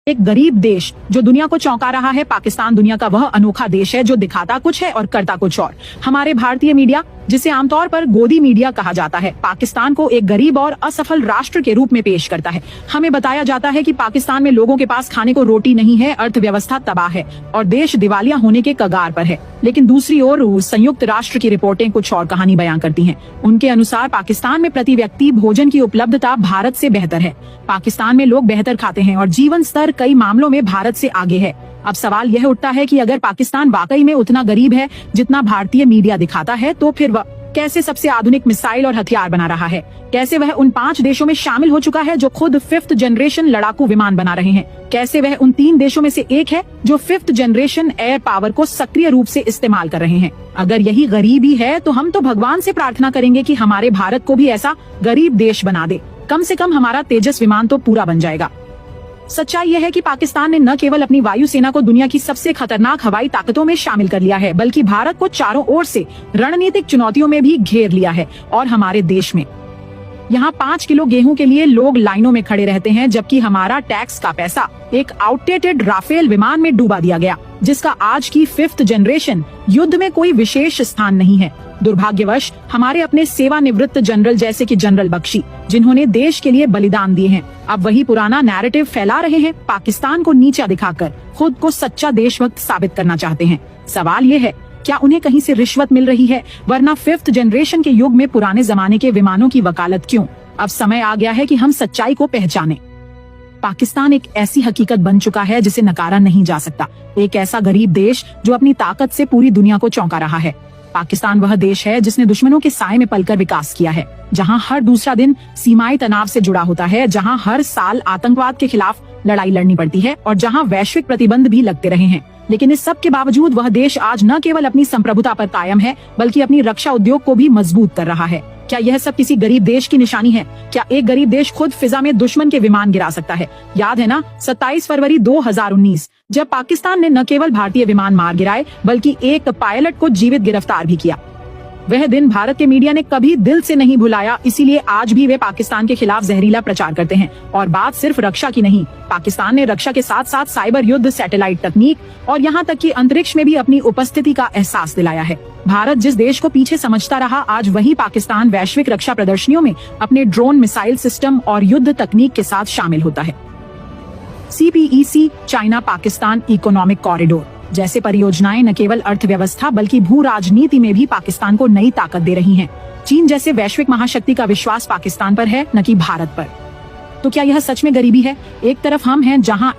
एक गरीब देश जो दुनिया को चौंका रहा है। पाकिस्तान दुनिया का वह अनोखा देश है जो दिखाता कुछ है और करता कुछ और। हमारे भारतीय मीडिया, जिसे आमतौर पर गोदी मीडिया कहा जाता है, पाकिस्तान को एक गरीब और असफल राष्ट्र के रूप में पेश करता है। हमें बताया जाता है कि पाकिस्तान में लोगों के पास खाने को रोटी नहीं है, अर्थव्यवस्था तबाह है और देश दिवालिया होने के कगार पर है। लेकिन दूसरी ओर संयुक्त राष्ट्र की रिपोर्टें कुछ और कहानी बयां करती हैं। उनके अनुसार पाकिस्तान में प्रति व्यक्ति भोजन की उपलब्धता भारत से बेहतर है। पाकिस्तान में लोग बेहतर खाते हैं और जीवन स्तर कई मामलों में भारत से आगे है। अब सवाल यह उठता है कि अगर पाकिस्तान वाकई में उतना गरीब है जितना भारतीय मीडिया दिखाता है, तो फिर वह कैसे सबसे आधुनिक मिसाइल और हथियार बना रहा है? कैसे वह उन 5 देशों में शामिल हो चुका है जो खुद 5th जनरेशन लड़ाकू विमान बना रहे हैं? कैसे वह उन 3 देशों में से एक है जो 5th जनरेशन एयर पावर को सक्रिय रूप से इस्तेमाल कर रहे हैं? अगर यही गरीबी है तो हम तो भगवान से प्रार्थना करेंगे कि हमारे भारत को भी ऐसा गरीब देश बना दे। कम से कम हमारा तेजस विमान तो पूरा बन जाएगा। सच्चाई यह है कि पाकिस्तान ने न केवल अपनी वायुसेना को दुनिया की सबसे खतरनाक हवाई ताकतों में शामिल कर लिया है, बल्कि भारत को चारों ओर से रणनीतिक चुनौतियों में भी घेर लिया है। और हमारे देश में यहाँ 5 किलो गेहूं के लिए लोग लाइनों में खड़े रहते हैं, जबकि हमारा टैक्स का पैसा एक आउटडेटेड राफेल विमान में डूबा दिया गया, जिसका आज की 5th जनरेशन युद्ध में कोई विशेष स्थान नहीं है। दुर्भाग्यवश हमारे अपने सेवानिवृत्त जनरल जैसे कि जनरल बख्शी, जिन्होंने देश के लिए बलिदान दिए हैं, अब वही पुराना नैरेटिव फैला रहे हैं। पाकिस्तान को नीचा दिखाकर खुद को सच्चा देशभक्त साबित करना चाहते हैं। सवाल ये है, क्या उन्हें कहीं से रिश्वत मिल रही है? वरना 5th जनरेशन के युग में पुराने जमाने के विमानों की वकालत क्यों? अब समय आ गया है कि हम सच्चाई को पहचानें। पाकिस्तान एक ऐसी हकीकत बन चुका है जिसे नकारा नहीं जा सकता। एक ऐसा गरीब देश जो अपनी ताकत से पूरी दुनिया को चौंका रहा है। पाकिस्तान वह देश है जिसने दुश्मनों के साए में पलकर विकास किया है, जहां हर दूसरा दिन सीमाई तनाव से जुड़ा होता है, जहां हर साल आतंकवाद के खिलाफ लड़ाई लड़नी पड़ती है और जहां वैश्विक प्रतिबंध भी लगते रहे हैं। लेकिन इस सब के बावजूद वह देश आज न केवल अपनी संप्रभुता पर कायम है, बल्कि अपनी रक्षा उद्योग को भी मजबूत कर रहा है। क्या यह सब किसी गरीब देश की निशानी है? क्या एक गरीब देश खुद फिजा में दुश्मन के विमान गिरा सकता है? याद है ना 27 फरवरी 2019, जब पाकिस्तान ने न केवल भारतीय विमान मार गिराए, बल्कि एक पायलट को जीवित गिरफ्तार भी किया। वह दिन भारत के मीडिया ने कभी दिल से नहीं भुलाया, इसीलिए आज भी वे पाकिस्तान के खिलाफ जहरीला प्रचार करते हैं। और बात सिर्फ रक्षा की नहीं, पाकिस्तान ने रक्षा के साथ साथ साइबर युद्ध, सैटेलाइट तकनीक और यहाँ तक कि अंतरिक्ष में भी अपनी उपस्थिति का एहसास दिलाया है। भारत जिस देश को पीछे समझता रहा, आज वही पाकिस्तान वैश्विक रक्षा प्रदर्शनियों में अपने ड्रोन, मिसाइल सिस्टम और युद्ध तकनीक के साथ शामिल होता है। CPEC, China Pakistan economic corridor जैसे परियोजनाएं न केवल अर्थव्यवस्था बल्कि भू राजनीति में भी पाकिस्तान को नई ताकत दे रही हैं। चीन जैसे वैश्विक महाशक्ति का विश्वास पाकिस्तान पर है, न कि भारत पर। तो क्या यह सच में गरीबी है? एक तरफ हम हैं जहां